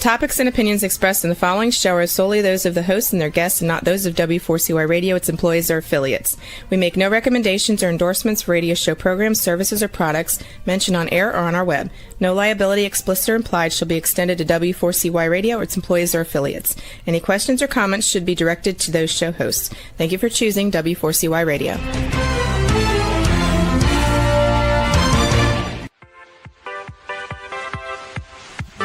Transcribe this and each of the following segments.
topics and opinions expressed in the following show are solely those of the hosts and their guests and not those of W4CY Radio, its employees, or affiliates. We make no recommendations or endorsements for radio show programs, services, or products mentioned on air or on our web. No liability, explicit or implied, shall be extended to W4CY Radio or its employees or affiliates. Any questions or comments should be directed to those show hosts. Thank you for choosing W4CY Radio.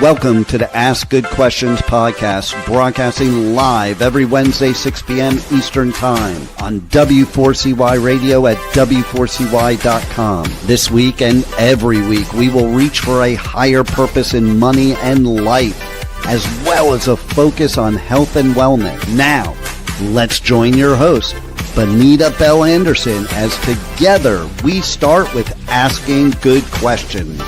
Welcome to the Ask Good Questions podcast, broadcasting live every Wednesday, 6 p.m. Eastern Time on W4CY Radio at W4CY.com. This week and every week, we will reach for a higher purpose in money and life, as well as a focus on health and wellness. Now, let's join your host, Benita Bell-Andersen, as together we start with Asking Good Questions.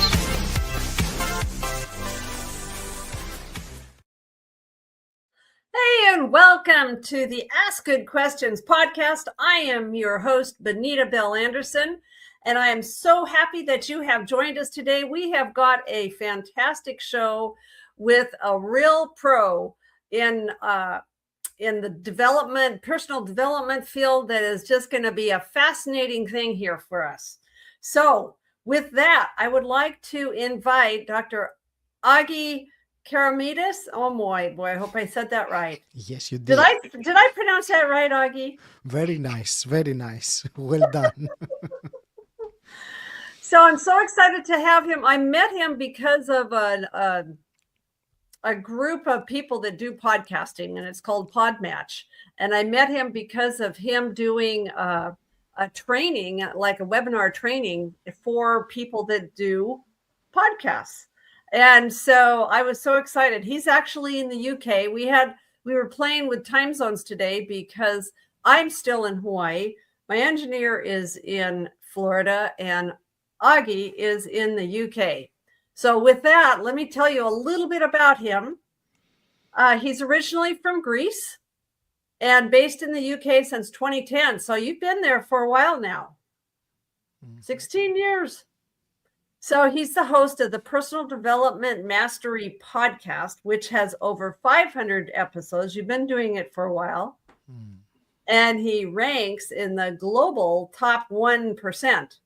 Welcome to the Ask Good Questions podcast. I am your host, Benita Bell-Andersen, and I am so happy that you have joined us today. We have got a fantastic show with a real pro in the personal development field that is just going to be a fascinating thing here for us. So with that, I would like to invite Dr. Agi Keramidas. Oh boy, I hope I said that right. Yes, you did. Did I pronounce that right, Agi? Very nice, very nice. Well done. So I'm so excited to have him. I met him because of a group of people that do podcasting, and it's called Podmatch. And I met him because of him doing a training, like a webinar training for people that do podcasts. And so I was so excited. He's actually in the UK. We were playing with time zones today because I'm still in Hawaii. My engineer is in Florida and Agi is in the UK. So with that, let me tell you a little bit about him. He's originally from Greece and based in the UK since 2010. So you've been there for a while now. 16 years. So he's the host of the Personal Development Mastery podcast, which has over 500 episodes. You've been doing it for a while. And he ranks in the global top 1%.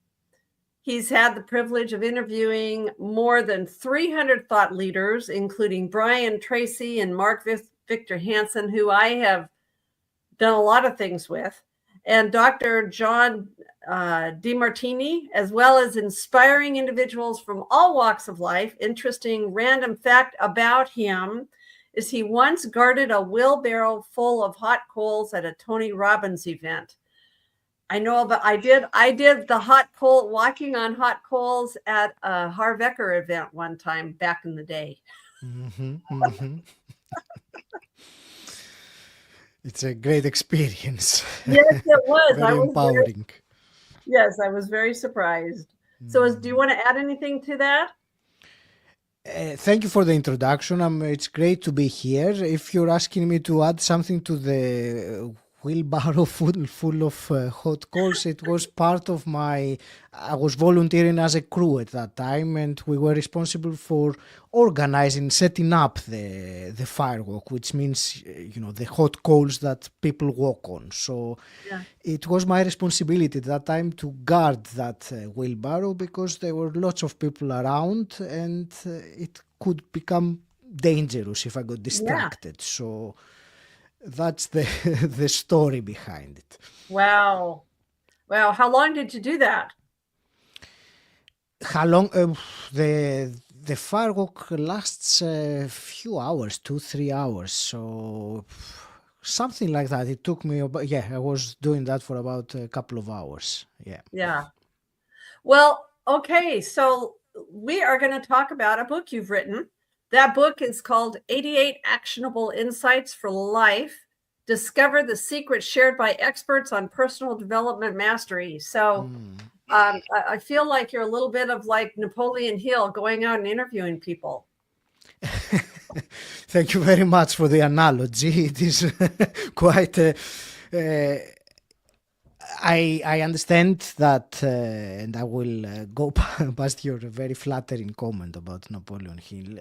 He's had the privilege of interviewing more than 300 thought leaders, including Brian Tracy and Mark Victor Hansen, who I have done a lot of things with, and Dr. John DeMartini, as well as inspiring individuals from all walks of life. Interesting random fact about him is he once guarded a wheelbarrow full of hot coals at a Tony Robbins event. I know, but I did the walking on hot coals at a Harvecker event one time back in the day. It's a great experience. Yes, it was. Very empowering. Yes, I was very surprised. So do you want to add anything to that? Thank you for the introduction. It's great to be here. If you're asking me to add something to the wheelbarrow full of hot coals, it was part of I was volunteering as a crew at that time, and we were responsible for organizing, setting up the firewalk, which means, the hot coals that people walk on. So It was my responsibility at that time to guard that wheelbarrow because there were lots of people around and it could become dangerous if I got distracted. So that's the story behind it. Wow. How long did you do that? How long? The firewalk lasts a few hours, 2-3 hours. So something like that. It took me about, I was doing that for about a couple of hours. Yeah. Well, okay. So we are going to talk about a book you've written. That book is called 88 Actionable Insights for Life. Discover the secrets shared by experts on personal development mastery. So I feel like you're a little bit of like Napoleon Hill going out and interviewing people. Thank you very much for the analogy. It is quite... I understand that, and I will go past your very flattering comment about Napoleon Hill.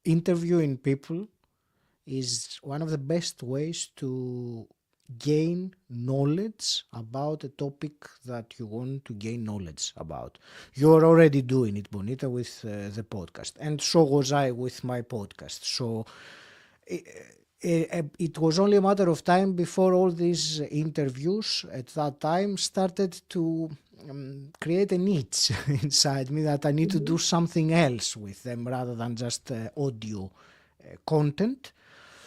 interviewing people is one of the best ways to gain knowledge about a topic that you want to gain knowledge about. You're already doing it, Bonita, with the podcast, and so was I with my podcast. So it was only a matter of time before all these interviews at that time started to create a niche inside me that I need to do something else with them rather than just audio content.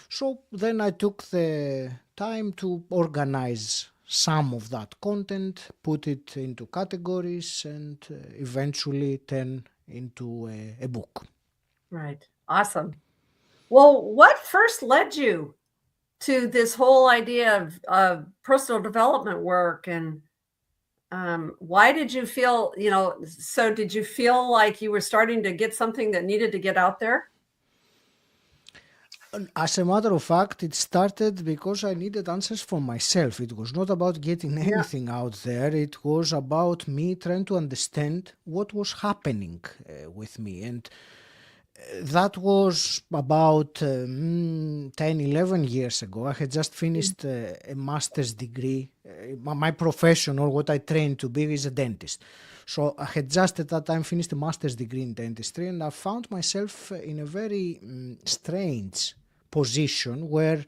So then I took the time to organize some of that content, put it into categories, and eventually turn into a book. Right. Awesome. Well, what first led you to this whole idea of personal development work, and why did you feel, so did you feel like you were starting to get something that needed to get out there? As a matter of fact, it started because I needed answers for myself. It was not about getting anything out there. It was about me trying to understand what was happening with me. And that was about 10, 11 years ago. I had just finished a master's degree. My profession, or what I trained to be, is a dentist. So I had just at that time finished a master's degree in dentistry, and I found myself in a very strange position where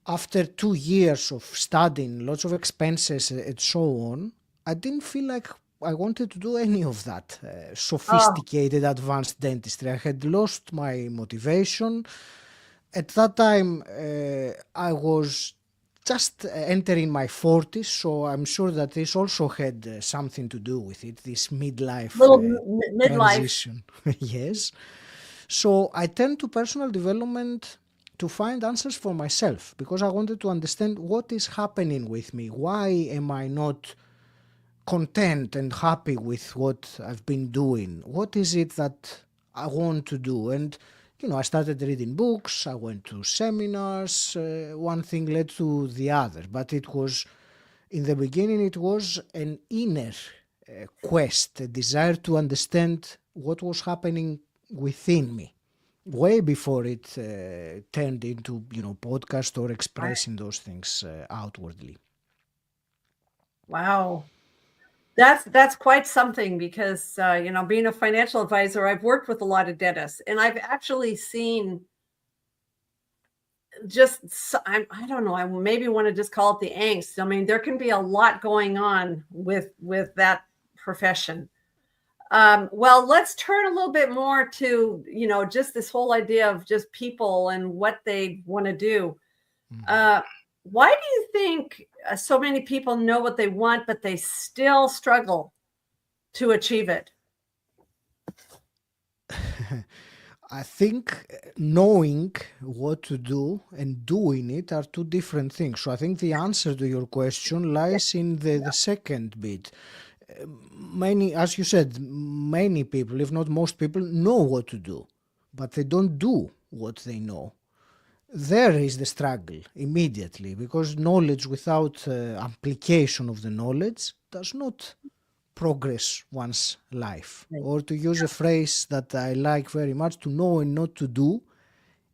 after 2 years of studying, lots of expenses and so on, I didn't feel like I wanted to do any of that sophisticated advanced dentistry. I had lost my motivation. At that time, I was just entering my 40s, so I'm sure that this also had something to do with it, this midlife transition. Yes. So I turned to personal development to find answers for myself, because I wanted to understand what is happening with me. Why am I not content and happy with what I've been doing? What is it that I want to do? And I started reading books, I went to seminars, one thing led to the other. But it was, in the beginning, it was an inner quest, a desire to understand what was happening within me, way before it turned into, podcast or expressing those things outwardly. Wow. That's quite something, because being a financial advisor, I've worked with a lot of dentists, and I've actually seen I don't know, I maybe want to just call it the angst. I mean, there can be a lot going on with that profession. Well, let's turn a little bit more to just this whole idea of just people and what they want to do. Why do you think so many people know what they want, but they still struggle to achieve it? I think knowing what to do and doing it are two different things. So I think the answer to your question lies in the second bit. Many, as you said, many people, if not most people, know what to do, but they don't do what they know. There is the struggle immediately, because knowledge without application of the knowledge does not progress one's life. Or to use a phrase that I like very much, to know and not to do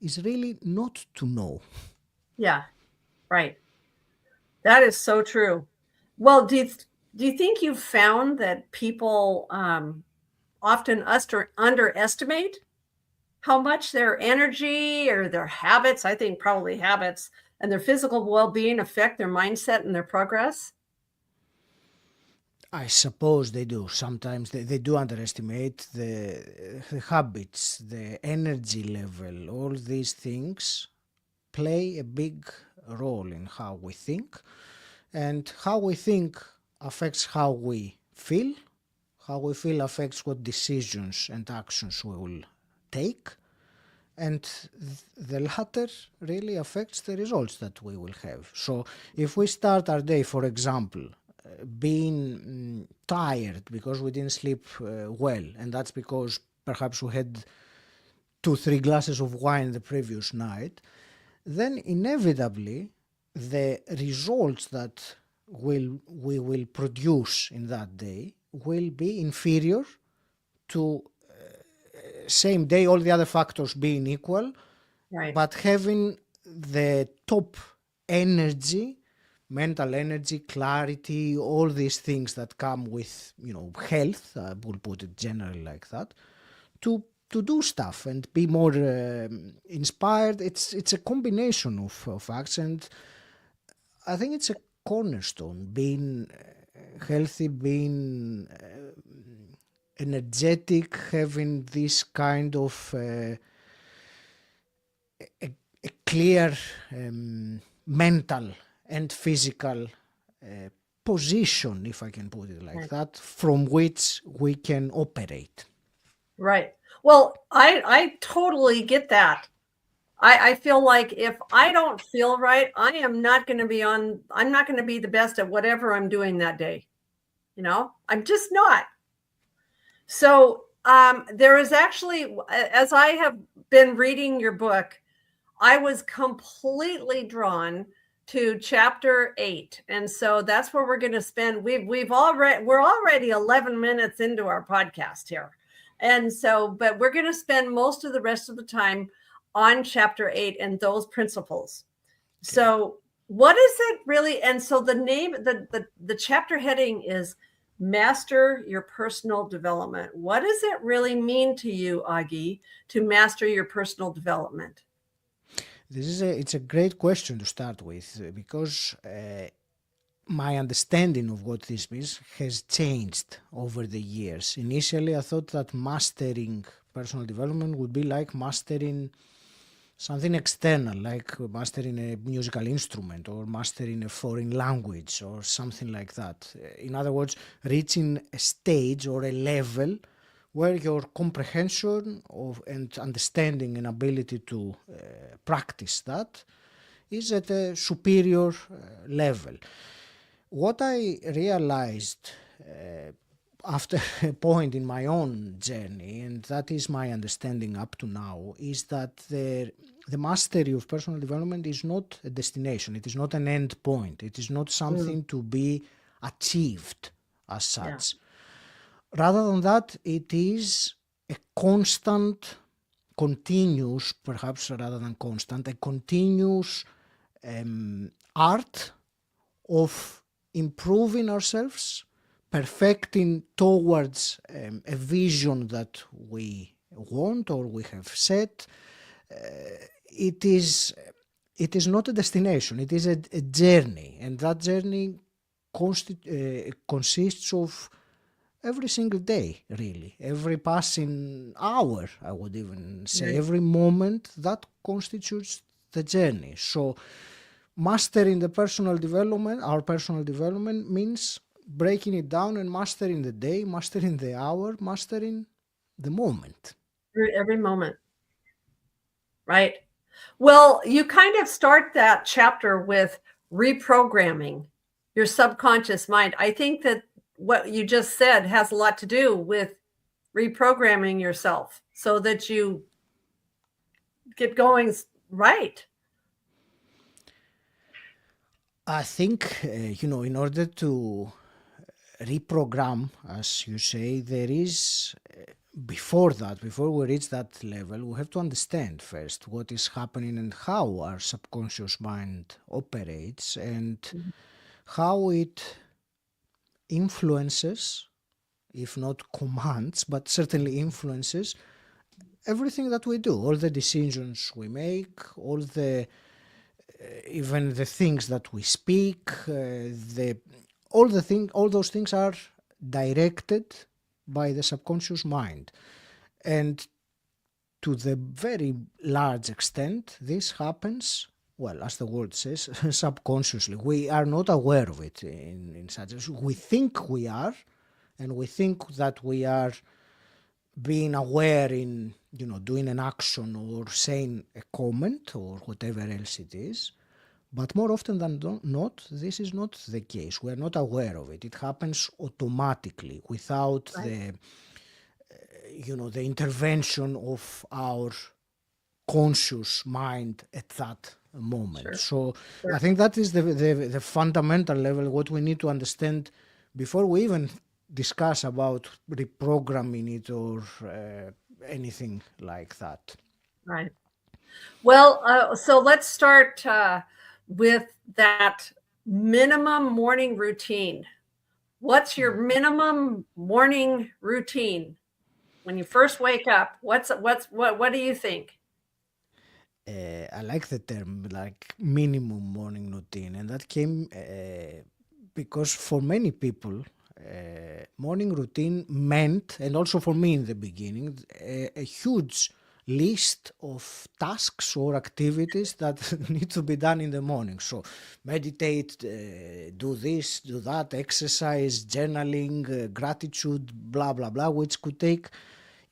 is really not to know. Yeah, right. That is so true. Well, do you think you've found that people often underestimate how much their energy or their habits, I think probably habits, and their physical well-being affect their mindset and their progress? I suppose they do. Sometimes they do underestimate the habits, the energy level. All these things play a big role in how we think. And how we think affects how we feel. How we feel affects what decisions and actions we will take. And the latter really affects the results that we will have. So if we start our day, for example, being tired because we didn't sleep well, and that's because perhaps we had 2-3 glasses of wine the previous night, then inevitably the results that we will produce in that day will be inferior to same day, all the other factors being equal, Right. but having the top energy, mental energy, clarity, all these things that come with, health, we'll put it generally like that, to do stuff and be more inspired. It's a combination of facts, and I think it's a cornerstone, being healthy, being energetic, having this kind of a clear mental and physical position, if I can put it like that, from which we can operate. Right. Well, I totally get that. I feel like if I don't feel right, I'm not going to be the best at whatever I'm doing that day. I'm just not. So there is actually, as I have been reading your book, I was completely drawn to chapter 8. And so that's where we're going to spend. We're already 11 minutes into our podcast here. And so, but we're going to spend most of the rest of the time on chapter 8 and those principles. Okay. So what is it really? And so the name, the chapter heading is Master Your Personal Development. What does it really mean to you, Agi, to master your personal development? It's a great question to start with, because my understanding of what this means has changed over the years. Initially, I thought that mastering personal development would be like mastering something external, like mastering a musical instrument or mastering a foreign language or something like that. In other words, reaching a stage or a level where your comprehension of and understanding and ability to practice that is at a superior level. What I realized after a point in my own journey, and that is my understanding up to now, is that the mastery of personal development is not a destination. It is not an end point. It is not something to be achieved as such. Yeah. Rather than that, it is a constant, continuous, perhaps rather than constant, a continuous art of improving ourselves, perfecting towards a vision that we want or we have set. It is not a destination, it is a journey, and that journey consists of every single day, really, every passing hour, I would even say, every moment that constitutes the journey. So mastering the personal development, our personal development, means breaking it down and mastering the day, mastering the hour, mastering the moment. Every moment. Right. Well, you kind of start that chapter with reprogramming your subconscious mind. I think that what you just said has a lot to do with reprogramming yourself so that you get going right. I think, in order to reprogram, as you say, there is, before we reach that level, we have to understand first what is happening and how our subconscious mind operates and how it influences, if not commands, but certainly influences everything that we do, all the decisions we make, all even the things that we speak, all those things are directed by the subconscious mind. And to the very large extent, this happens, well, as the word says, subconsciously. We are not aware of it in such a way. We think we are, and we think that we are being aware in, doing an action or saying a comment or whatever else it is. But more often than not, this is not the case. We are not aware of it. It happens automatically without the intervention of our conscious mind at that moment. So I think that is the fundamental level, what we need to understand before we even discuss about reprogramming it or anything like that. Right. Well, so let's start with that minimum morning routine. What's your minimum morning routine when you first wake up? What do you think? I like the term like minimum morning routine, and that came because for many people, morning routine meant, and also for me in the beginning, a huge list of tasks or activities that need to be done in the morning. So meditate, do this, do that, exercise, journaling, gratitude, blah, blah, blah, which could take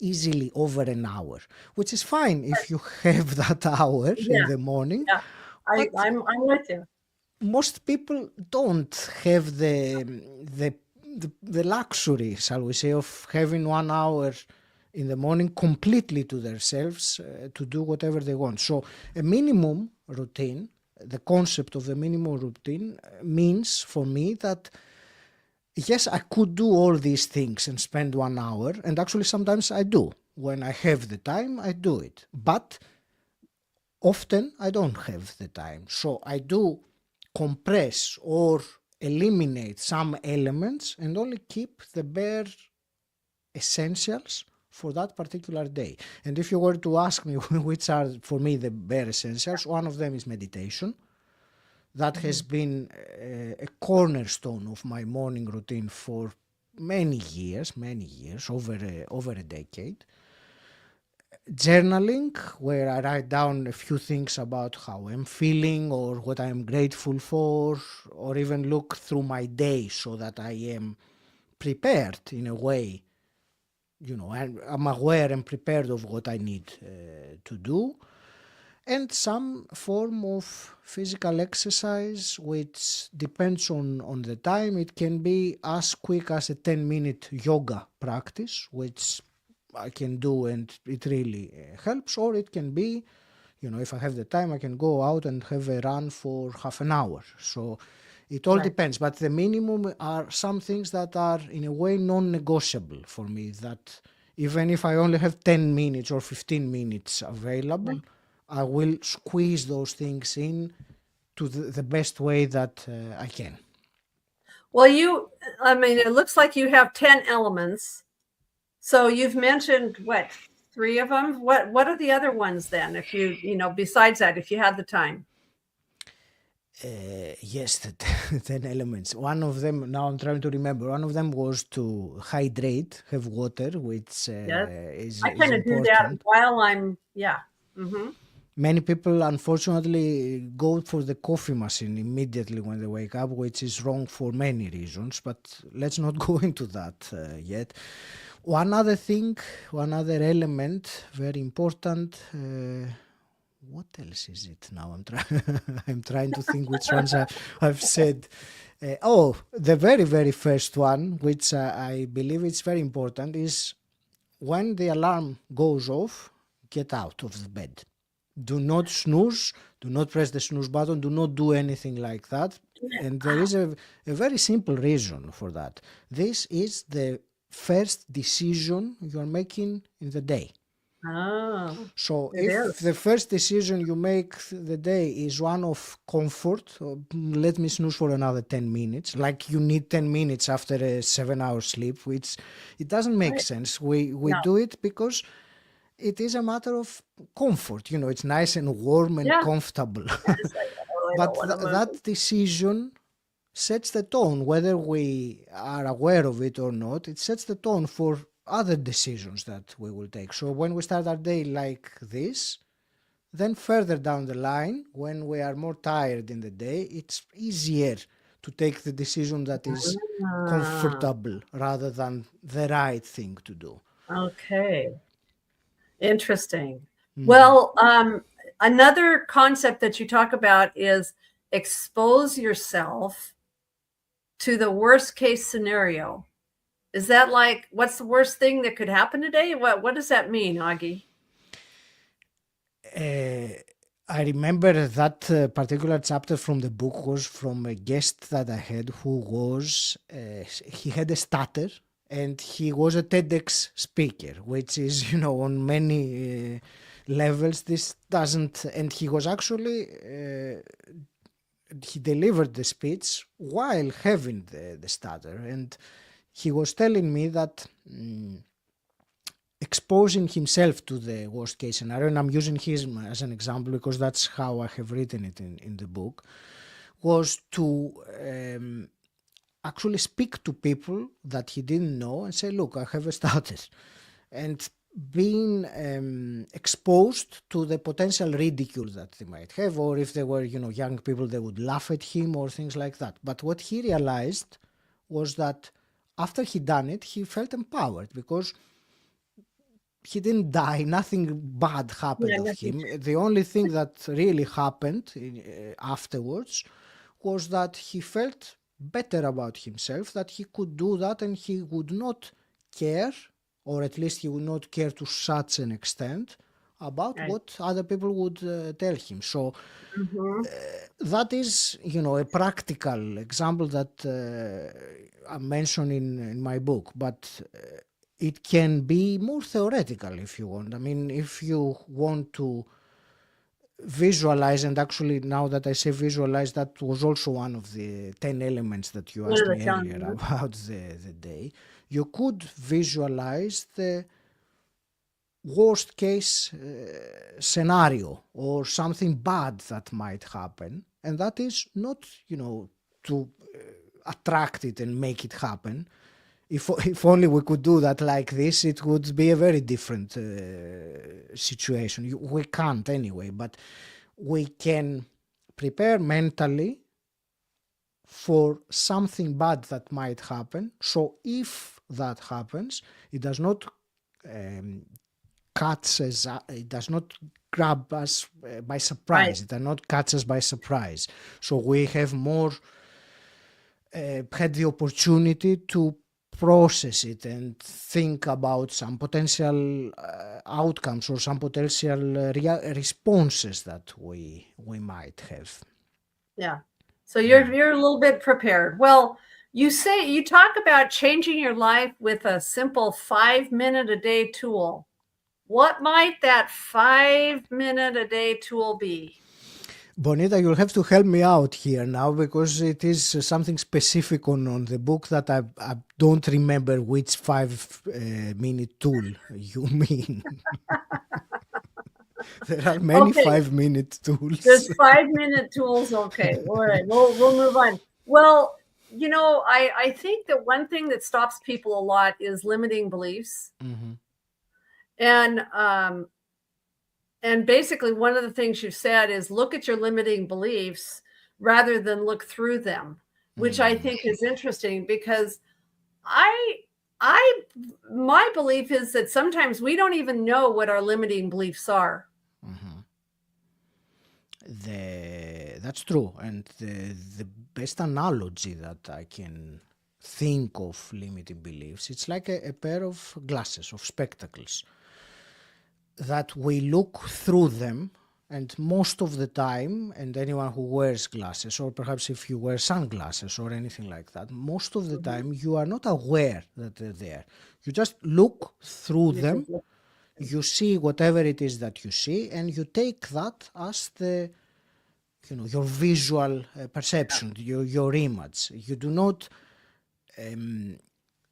easily over an hour, which is fine if you have that hour in Yeah, the morning. yeah. But I'm with you. most people don't have the luxury, shall we say, of having 1 hour in the morning completely to themselves to do whatever they want. So a minimum routine, the concept of a minimum routine means for me that yes, I could do all these things and spend 1 hour, and actually sometimes I do. When I have the time, I do it. But often I don't have the time. So I do compress or eliminate some elements and only keep the bare essentials for that particular day. And if you were to ask me which are for me the bare essentials, one of them is meditation. That has been a cornerstone of my morning routine for many years, over a decade. Journaling, where I write down a few things about how I'm feeling or what I'm grateful for, or even look through my day so that I am prepared in a way. You know, I'm aware and prepared of what I need to do. And some form of physical exercise, which depends on the time. It can be as quick as a 10-minute yoga practice, which I can do and it really helps. Or it can be, you know, if I have the time, I can go out and have a run for half an hour. So it all depends. But the minimum are some things that are in a way non-negotiable for me, that even if I only have 10 minutes or 15 minutes available, I will squeeze those things in to the best way that I can. Well, it looks like you have 10 elements. So you've mentioned what, 3 of them? What are the other ones then? If besides that, if you had the time. Yes, the 10 elements. One of them, now I'm trying to remember, one of them was to hydrate, have water, which is I kind of do that important. while I'm, yeah. Mm-hmm. Many people, unfortunately, go for the coffee machine immediately when they wake up, which is wrong for many reasons, but let's not go into that yet. One other thing, one other element, very important. What else is it now? I'm trying to think which ones I've said. The very, very first one, which I believe it's very important, is when the alarm goes off, get out of the bed. Do not snooze, do not press the snooze button, do not do anything like that. And there is a very simple reason for that. This is the first decision you're making in the day. Oh, So it if is. the first decision you make the day is one of comfort, let me snooze for another 10 minutes, like you need 10 minutes after a 7-hour sleep, which it doesn't make sense. We No. do it because it is a matter of comfort. You know, it's nice and warm and Yeah. comfortable. It's like, oh, I But don't wanna move. that decision sets the tone, whether we are aware of it or not. It sets the tone for other decisions that we will take. So when we start our day like this, then further down the line, when we are more tired in the day, it's easier to take the decision that is comfortable rather than the right thing to do. Okay. Interesting. Well, another concept that you talk about is expose yourself to the worst case scenario. Is that like, what's the worst thing that could happen today? What does that mean, Agi? I remember that particular chapter from the book was from a guest that I had who was, he had a stutter And he was a TEDx speaker, which is, on many levels, this doesn't, and he was actually, he delivered the speech while having the stutter. And he was telling me that exposing himself to the worst case scenario, and I'm using him as an example because that's how I have written it in the book, was to actually speak to people that he didn't know and say, look, I have a stutter. And being exposed to the potential ridicule that they might have, or if they were, young people, they would laugh at him or things like that. But what he realized was that after he done it, he felt empowered because he didn't die. Nothing bad happened of him. The only thing that really happened afterwards was that he felt better about himself, that he could do that and he would not care, or at least he would not care to such an extent about what other people would tell him. So that is, a practical example that I mention in my book, but it can be more theoretical if you want. I mean, if you want to visualize, and actually now that I say visualize, that was also one of the 10 elements that you asked me earlier about the day. You could visualize the worst case scenario or something bad that might happen, and that is not, to attract it and make it happen. If only we could do that like this, it would be a very different situation. We can't anyway, but we can prepare mentally for something bad that might happen. So if that happens, it does not catch us, it does not grab us by surprise. It does not catch us by surprise. So we have more had the opportunity to process it and think about some potential outcomes or some potential responses that we might have. Yeah. So you're a little bit prepared. Well, you talk about changing your life with a simple 5-minute a day tool. What might that 5-minute a day tool be? Bonita, you'll have to help me out here now because it is something specific on the book that I don't remember which 5-minute tool you mean. There are many 5-minute tools. There's 5-minute tools. Okay. All right. We'll move on. Well, I think that one thing that stops people a lot is limiting beliefs. Mm-hmm. And basically, one of the things you've said is look at your limiting beliefs rather than look through them, which I think is interesting because my belief is that sometimes we don't even know what our limiting beliefs are. Mm-hmm. That's true. And the best analogy that I can think of limiting beliefs, it's like a pair of glasses, of spectacles, that we look through them, and most of the time, and anyone who wears glasses, or perhaps if you wear sunglasses or anything like that, most of the time you are not aware that they're there. You just look through them, you see whatever it is that you see, and you take that as your visual perception, your image. You do not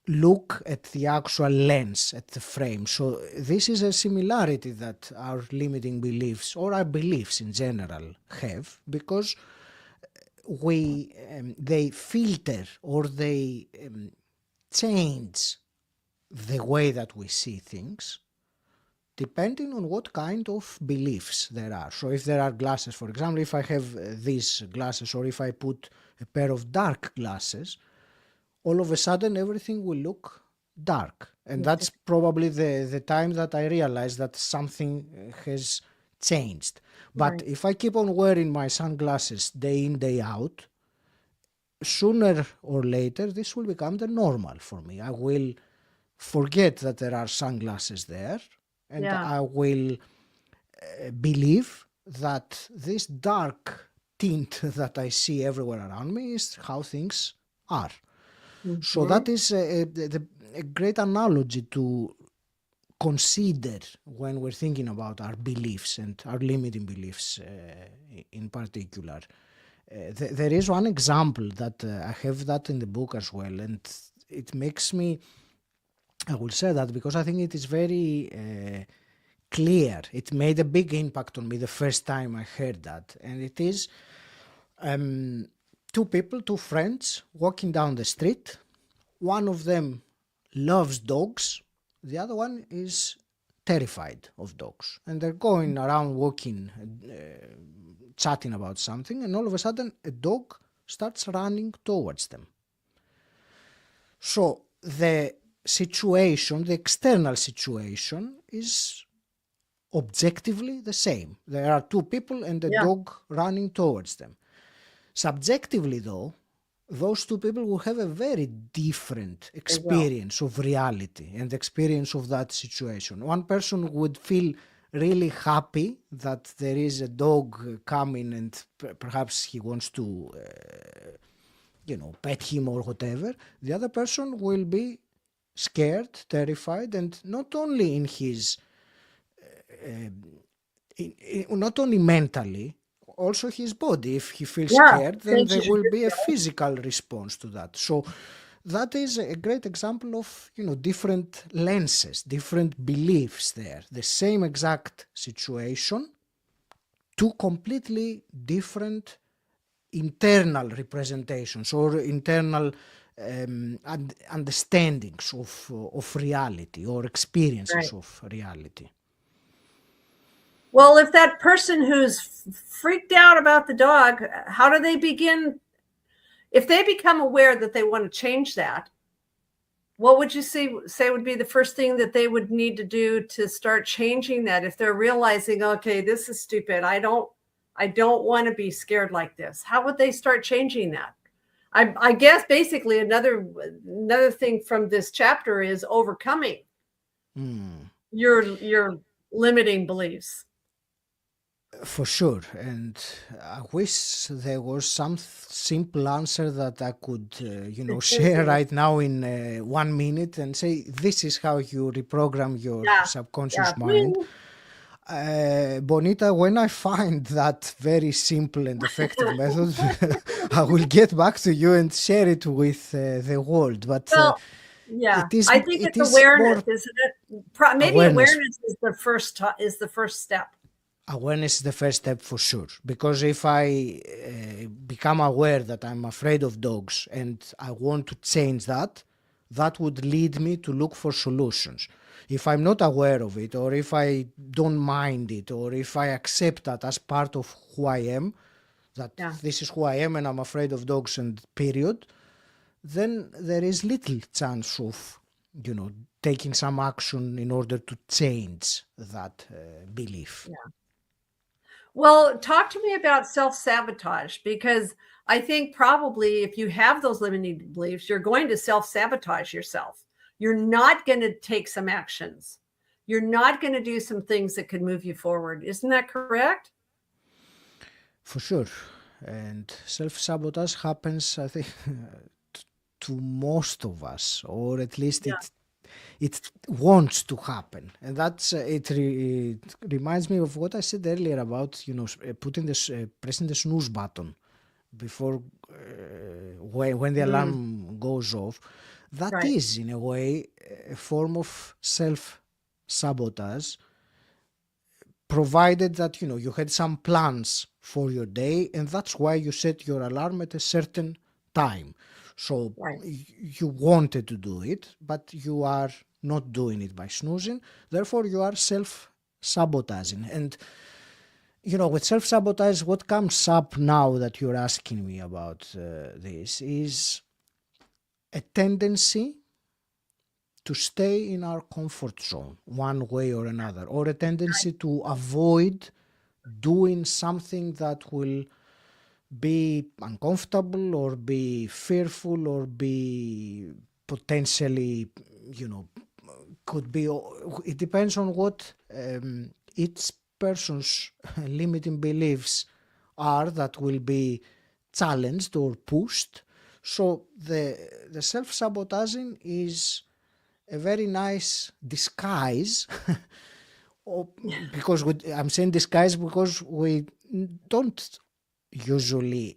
look at the actual lens, at the frame. So this is a similarity that our limiting beliefs, or our beliefs in general, have, because they filter or they change the way that we see things depending on what kind of beliefs there are. So if there are glasses, for example, if I have these glasses, or if I put a pair of dark glasses, all of a sudden everything will look dark. And that's probably the time that I realized that something has changed. But if I keep on wearing my sunglasses day in, day out, sooner or later this will become the normal for me. I will forget that there are sunglasses there, and I will believe that this dark tint that I see everywhere around me is how things are. So that is a great analogy to consider when we're thinking about our beliefs and our limiting beliefs in particular. There is one example that I have that in the book as well, and it makes me, I will say that because I think it is very clear. It made a big impact on me the first time I heard that, and it is two people, two friends walking down the street. One of them loves dogs, the other one is terrified of dogs, and they're going around walking, chatting about something, and all of a sudden a dog starts running towards them. So the situation, the external situation, is objectively the same. There are two people and a dog running towards them. Subjectively, though, those two people will have a very different experience of reality and experience of that situation. One person would feel really happy that there is a dog coming and perhaps he wants to, pet him or whatever. The other person will be scared, terrified, and not only in his, not only mentally, also his body. If he feels scared, then there will be a physical response to that. So that is a great example of different lenses, different beliefs there. The same exact situation, two completely different internal representations or internal understandings of reality or experiences of reality. Well, if that person who's freaked out about the dog, how do they begin? If they become aware that they want to change that, what would you say would be the first thing that they would need to do to start changing that? If they're realizing, okay, this is stupid, I don't want to be scared like this. How would they start changing that? I guess basically another thing from this chapter is overcoming your limiting beliefs. For sure, and I wish there was some simple answer that I could, share right now in 1 minute and say this is how you reprogram your subconscious mind. Bonita, when I find that very simple and effective method, I will get back to you and share it with the world. But I think it's awareness, isn't it? Maybe awareness is the first step. Awareness is the first step for sure, because if I become aware that I'm afraid of dogs and I want to change that, that would lead me to look for solutions. If I'm not aware of it, or if I don't mind it, or if I accept that as part of who I am, that this is who I am and I'm afraid of dogs and period, then there is little chance of, taking some action in order to change that belief. Yeah. Well, talk to me about self-sabotage, because I think probably if you have those limiting beliefs, you're going to self-sabotage yourself. You're not going to take some actions. You're not going to do some things that could move you forward. Isn't that correct? For sure. And self-sabotage happens, I think, to most of us, or at least it wants to happen. And that's it reminds me of what I said earlier about pressing the snooze button before when the alarm goes off. That is in a way a form of self-sabotage, provided that you had some plans for your day, and that's why you set your alarm at a certain time. So you wanted to do it, but you are not doing it by snoozing. Therefore, you are self-sabotaging. And, with self-sabotage, what comes up now that you're asking me about this is a tendency to stay in our comfort zone one way or another, or a tendency to avoid doing something that will be uncomfortable or be fearful or be potentially, could be, it depends on what each person's limiting beliefs are that will be challenged or pushed. So the self-sabotaging is a very nice disguise. Because I'm saying disguise because we don't usually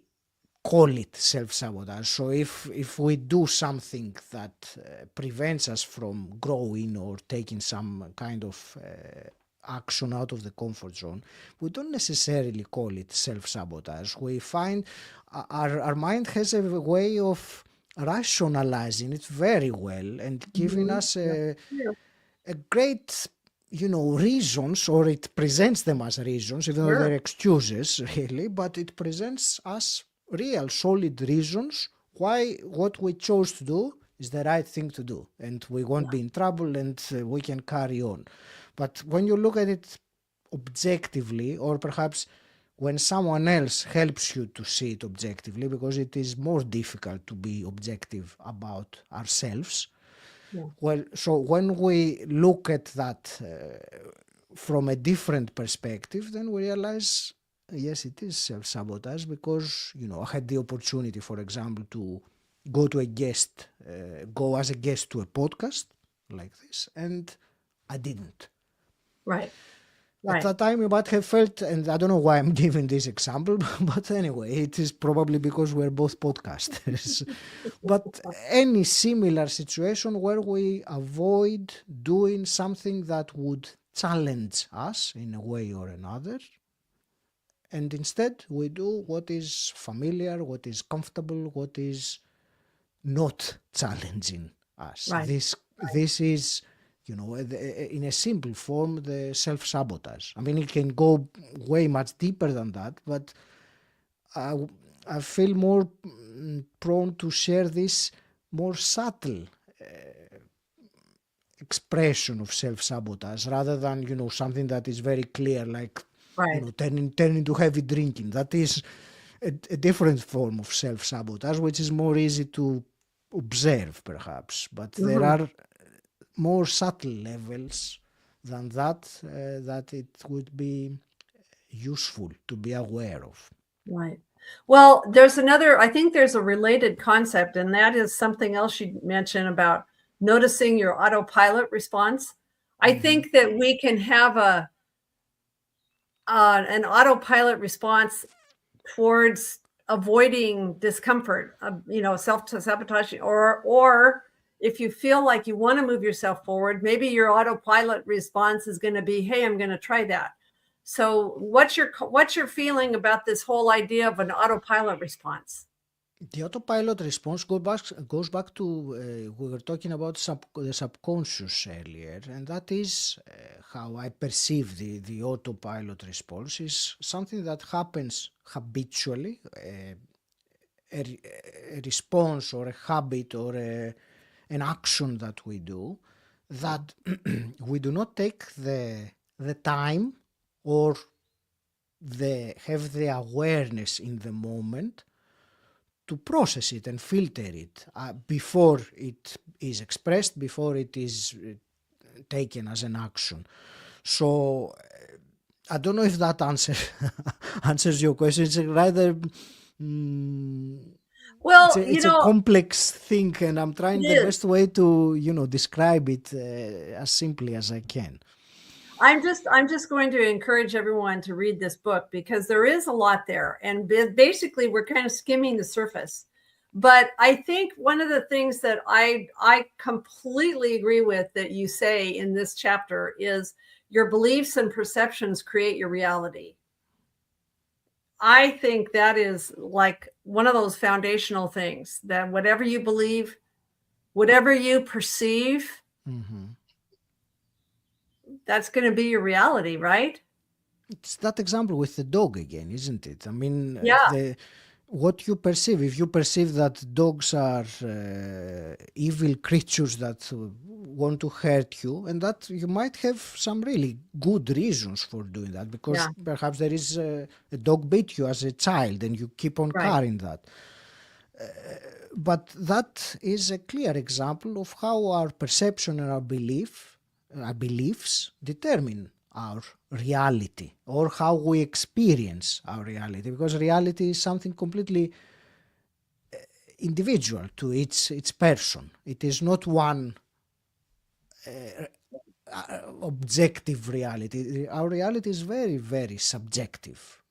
call it self-sabotage. So if we do something that prevents us from growing or taking some kind of action out of the comfort zone, we don't necessarily call it self-sabotage. We find our mind has a way of rationalizing it very well and giving us a great reasons, or it presents them as reasons, even though they're excuses really, but it presents us real solid reasons why what we chose to do is the right thing to do, and we won't be in trouble, and we can carry on. But when you look at it objectively, or perhaps when someone else helps you to see it objectively, because it is more difficult to be objective about ourselves. Well, so when we look at that from a different perspective, then we realize, yes, it is self-sabotage, because, I had the opportunity, for example, to go as a guest to a podcast like this, and I didn't. Right. At that time, you might have felt, and I don't know why I'm giving this example, but anyway, it is probably because we're both podcasters. But any similar situation where we avoid doing something that would challenge us in a way or another, and instead we do what is familiar, what is comfortable, what is not challenging us. Right. This is, in a simple form, the self-sabotage. I mean, it can go way much deeper than that, but I feel more prone to share this more subtle expression of self-sabotage rather than, something that is very clear, like, turning to heavy drinking. That is a different form of self-sabotage, which is more easy to observe, perhaps. But there are more subtle levels than that, that it would be useful to be aware of. Right. Well, I think there's a related concept, and that is something else you mentioned about noticing your autopilot response. I think that we can have an autopilot response towards avoiding discomfort, self-sabotaging, or if you feel like you want to move yourself forward, maybe your autopilot response is going to be, hey, I'm going to try that. So what's your feeling about this whole idea of an autopilot response? The autopilot response goes back to, we were talking about the subconscious earlier, and that is how I perceive the autopilot response is something that happens habitually, a response or a habit or an action that we do, that we do not take the time or have the awareness in the moment to process it and filter it before it is expressed, before it is taken as an action. So I don't know if that answers your question. It's rather it's a complex thing, and I'm trying the best way to describe it as simply as I can. I'm just going to encourage everyone to read this book, because there is a lot there, and basically we're kind of skimming the surface. But I think one of the things that I completely agree with that you say in this chapter is your beliefs and perceptions create your reality. I think that is like one of those foundational things, that whatever you believe, whatever you perceive, that's going to be your reality, right? It's that example with the dog again, isn't it? I mean, what you perceive. If you perceive that dogs are evil creatures that want to hurt you, and that you might have some really good reasons for doing that, because perhaps there is a dog bit you as a child and you keep on carrying that. But that is a clear example of how our perception and our beliefs determine our reality, or how we experience our reality, because reality is something completely individual to its person. It is not one objective reality. Our reality is very, very subjective.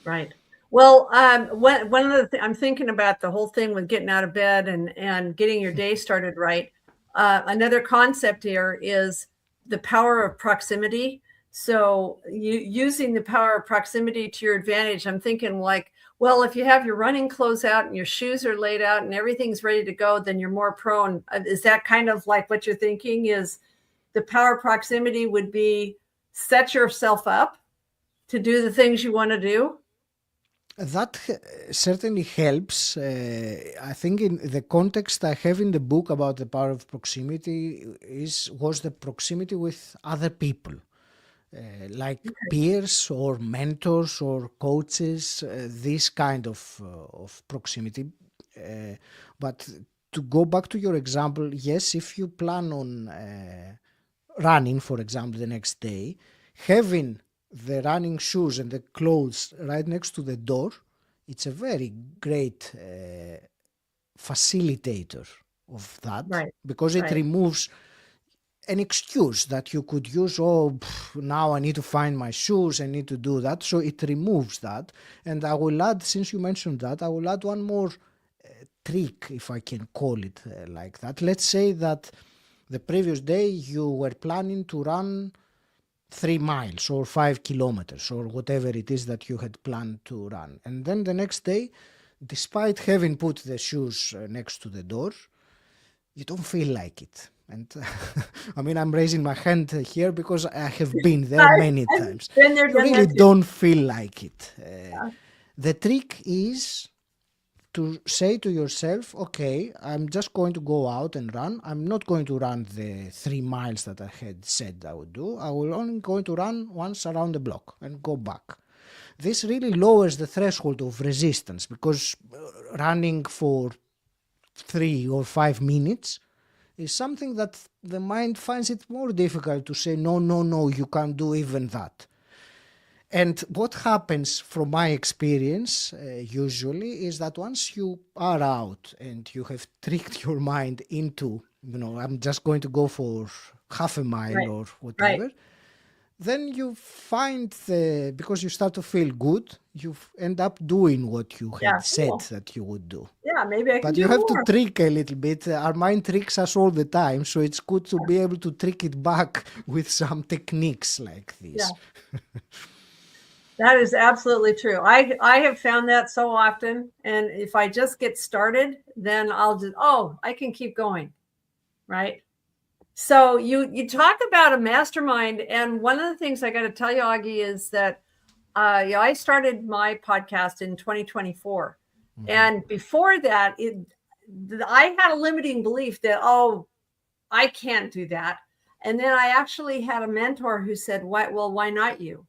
Right. Well, one of the I'm thinking about the whole thing with getting out of bed and getting your day started right. Another concept here is the power of proximity. So using the power of proximity to your advantage. I'm thinking like, well, if you have your running clothes out and your shoes are laid out and everything's ready to go, then you're more prone. Is that kind of like what you're thinking? Is the power of proximity would be set yourself up to do the things you want to do? That certainly helps. I think in the context I have in the book about the power of proximity was the proximity with other people, like peers or mentors or coaches, this kind of proximity. But to go back to your example, yes, if you plan on running, for example, the next day, having the running shoes and the clothes right next to the door, it's a very great facilitator of that, because it removes an excuse that you could use. Now I need to find my shoes, I need to do that. So it removes that. And I will add, since you mentioned that, I will add one more trick, if I can call it like that. Let's say that the previous day you were planning to run 3 miles or 5 kilometers or whatever it is that you had planned to run. And then the next day, despite having put the shoes next to the door, you don't feel like it. And I mean, I'm raising my hand here because I have been there many times. Been there, you really don't feel like it. The trick is to say to yourself, okay, I'm just going to go out and run. I'm not going to run the 3 miles that I had said I would do. I will only going to run once around the block and go back. This really lowers the threshold of resistance, because running for 3 or 5 minutes is something that the mind finds it more difficult to say, no, you can't do even that. And what happens from my experience usually is that once you are out and you have tricked your mind into, I'm just going to go for half a mile or whatever, then you find, because you start to feel good, you end up doing what you had said that you would do. Yeah, maybe I can But do you have more. to trick a little bit. Our mind tricks us all the time, so it's good to be able to trick it back with some techniques like this. Yeah. That is absolutely true. I have found that so often. And if I just get started, then I'll just, I can keep going. Right. So you talk about a mastermind. And one of the things I got to tell you, Agi, is that I started my podcast in 2024. Mm-hmm. And before that, I had a limiting belief that, I can't do that. And then I actually had a mentor who said, why not you?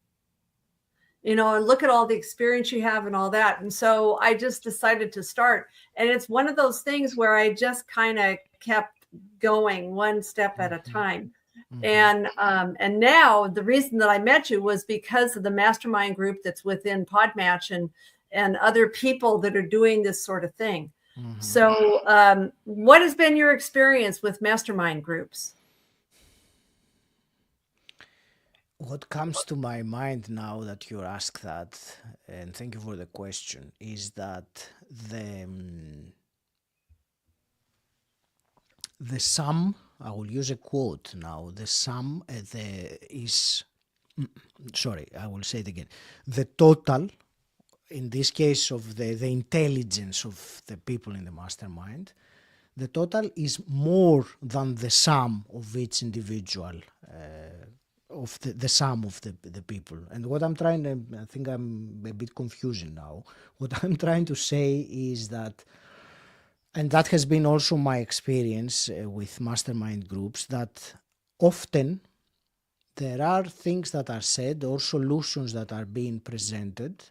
And look at all the experience you have and all that. And so I just decided to start. And it's one of those things where I just kind of kept going one step at a time. Mm-hmm. And now the reason that I met you was because of the mastermind group that's within Podmatch and other people that are doing this sort of thing. Mm-hmm. So what has been your experience with mastermind groups? What comes to my mind now that you ask that, and thank you for the question, is that the sum, I will use a quote now, the sum I will say it again, the total, in this case of the intelligence of the people in the mastermind, the total is more than the sum of each individual of the sum of the people. And what I'm trying to, I think I'm a bit confusing now. What I'm trying to say is that, and that has been also my experience with mastermind groups, that often there are things that are said or solutions that are being presented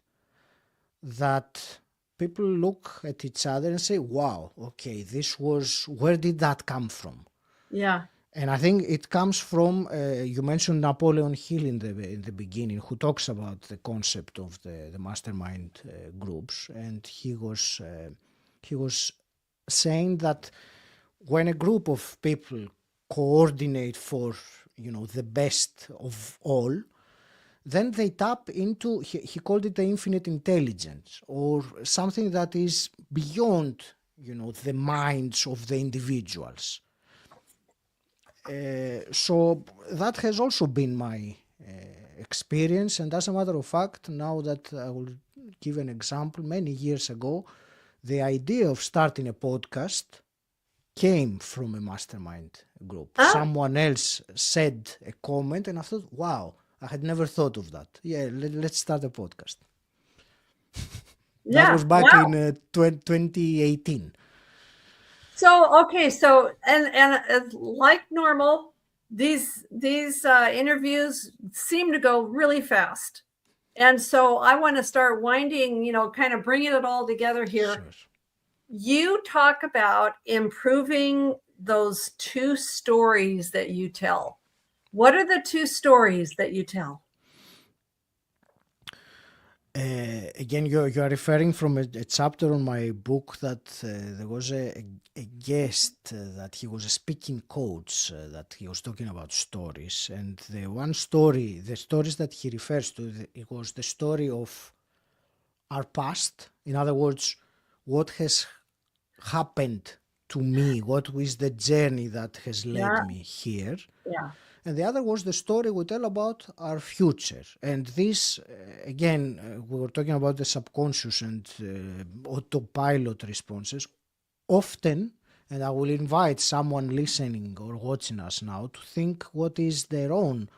that people look at each other and say, wow, okay, where did that come from? Yeah. And I think it comes from, you mentioned Napoleon Hill in the beginning, who talks about the concept of the mastermind groups. And he was he was saying that when a group of people coordinate for, the best of all, then they tap into, he called it the infinite intelligence, or something that is beyond, the minds of the individuals. So that has also been my experience. And as a matter of fact, now that I will give an example, many years ago, the idea of starting a podcast came from a mastermind group. Someone else said a comment and I thought, wow, I had never thought of that. Yeah, let's start a podcast. That was back in 2018. So, okay. So, and like normal, these interviews seem to go really fast. And so I want to start winding, kind of bringing it all together here. Sure. You talk about improving those two stories that you tell. What are the two stories that you tell? Again, you are referring from a chapter on my book that there was a guest that he was a speaking coach that he was talking about stories. And the stories that he refers to, it was the story of our past. In other words, what has happened to me, what is the journey that has led me here. Yeah. And the other was the story we tell about our future. And this, again, we were talking about the subconscious and autopilot responses. Often, and I will invite someone listening or watching us now to think what is their own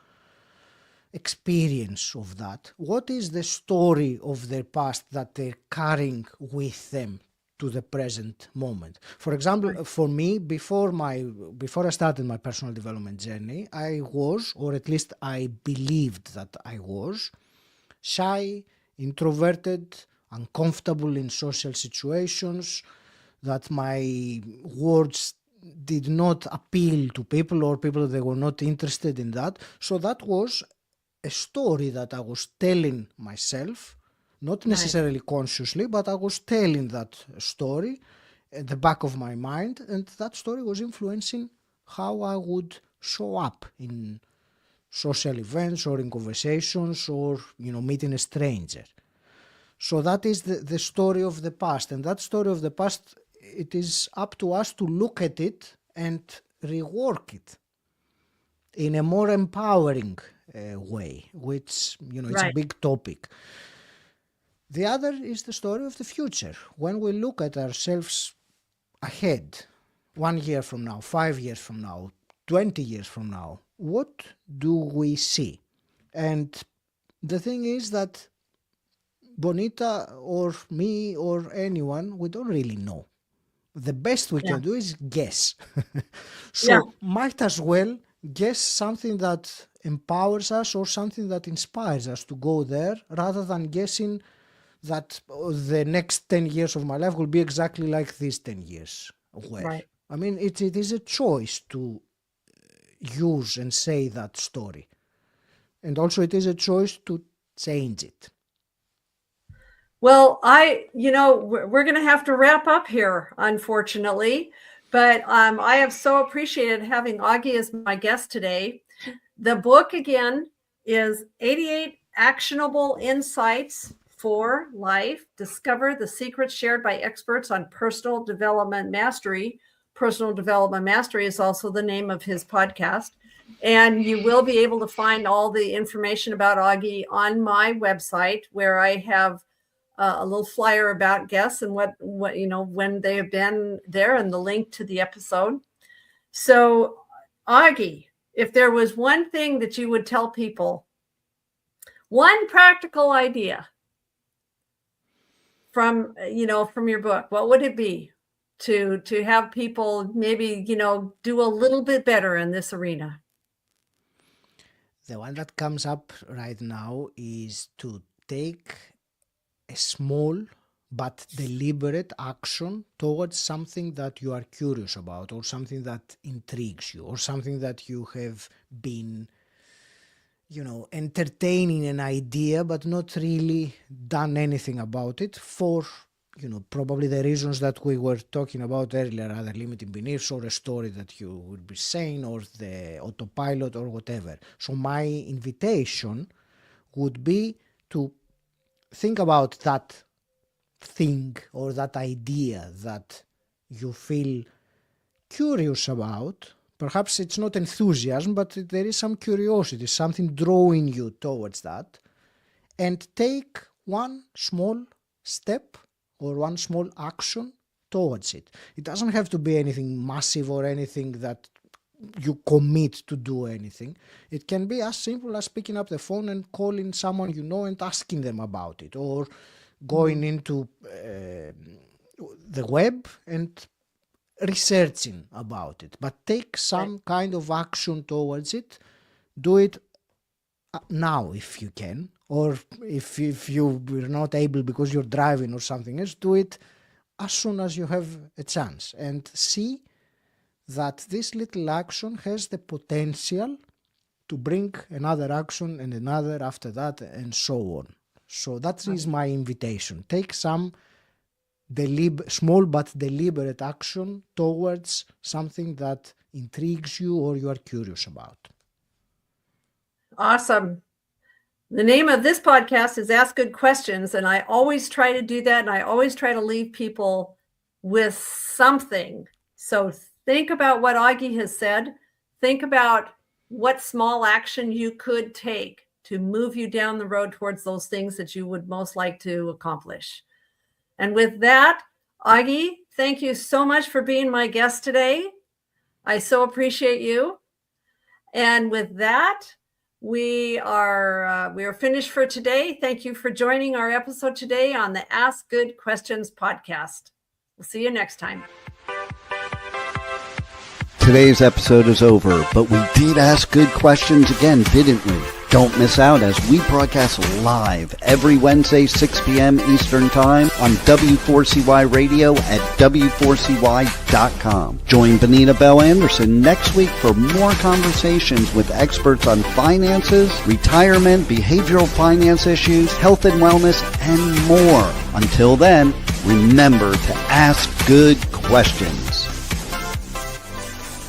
experience of that. What is the story of their past that they're carrying with them to the present moment? For example, for me, before I started my personal development journey, I was, or at least I believed that I was, shy, introverted, uncomfortable in social situations, that my words did not appeal to people, or people, they were not interested in that. So that was a story that I was telling myself, not necessarily consciously, but I was telling that story at the back of my mind, and that story was influencing how I would show up in social events or in conversations or, meeting a stranger. So that is the story of the past, and that story of the past, it is up to us to look at it and rework it in a more empowering way, which, it's a big topic. The other is the story of the future. When we look at ourselves ahead, 1 year from now, 5 years from now, 20 years from now, what do we see? And the thing is that Bonita or me or anyone, we don't really know. The best we can do is guess. So might as well guess something that empowers us or something that inspires us to go there, rather than guessing that the next 10 years of my life will be exactly like these 10 years were. Right. I mean, it is a choice to use and say that story. And also it is a choice to change it. Well, we're going to have to wrap up here, unfortunately, but I have so appreciated having Agi as my guest today. The book, again, is 88 Actionable Insights for Life. Discover the secrets shared by experts on personal development mastery. Personal Development Mastery is also the name of his podcast. And you will be able to find all the information about Agi on my website, where I have a little flyer about guests and what when they have been there, and the link to the episode. So, Agi, if there was one thing that you would tell people, one practical idea from your book, what would it be to have people maybe do a little bit better in this arena? The one that comes up right now is to take a small but deliberate action towards something that you are curious about, or something that intrigues you, or something that you have been, entertaining an idea but not really done anything about it for probably the reasons that we were talking about earlier, other limiting beliefs or a story that you would be saying or the autopilot or whatever. So my invitation would be to think about that thing or that idea that you feel curious about. Perhaps it's not enthusiasm, but there is some curiosity, something drawing you towards that, and take one small step or one small action towards it. It doesn't have to be anything massive or anything that you commit to do anything. It can be as simple as picking up the phone and calling someone you know and asking them about it, or going into the web and researching about it. But take some kind of action towards it. Do it now if you can, or if you're not able because you're driving or something else, do it as soon as you have a chance, and see that this little action has the potential to bring another action and another after that, and so on. So that is my invitation. Take some small but deliberate action towards something that intrigues you or you are curious about. Awesome. The name of this podcast is Ask Good Questions, and I always try to do that, and I always try to leave people with something. So think about what Agi has said. Think about what small action you could take to move you down the road towards those things that you would most like to accomplish. And with that, Agi, thank you so much for being my guest today. I so appreciate you. And with that, we are finished for today. Thank you for joining our episode today on the Ask Good Questions podcast. We'll see you next time. Today's episode is over, but we did ask good questions again, didn't we? Don't miss out as we broadcast live every Wednesday, 6 p.m. Eastern Time on W4CY Radio at W4CY.com. Join Benita Bell-Andersen next week for more conversations with experts on finances, retirement, behavioral finance issues, health and wellness, and more. Until then, remember to ask good questions.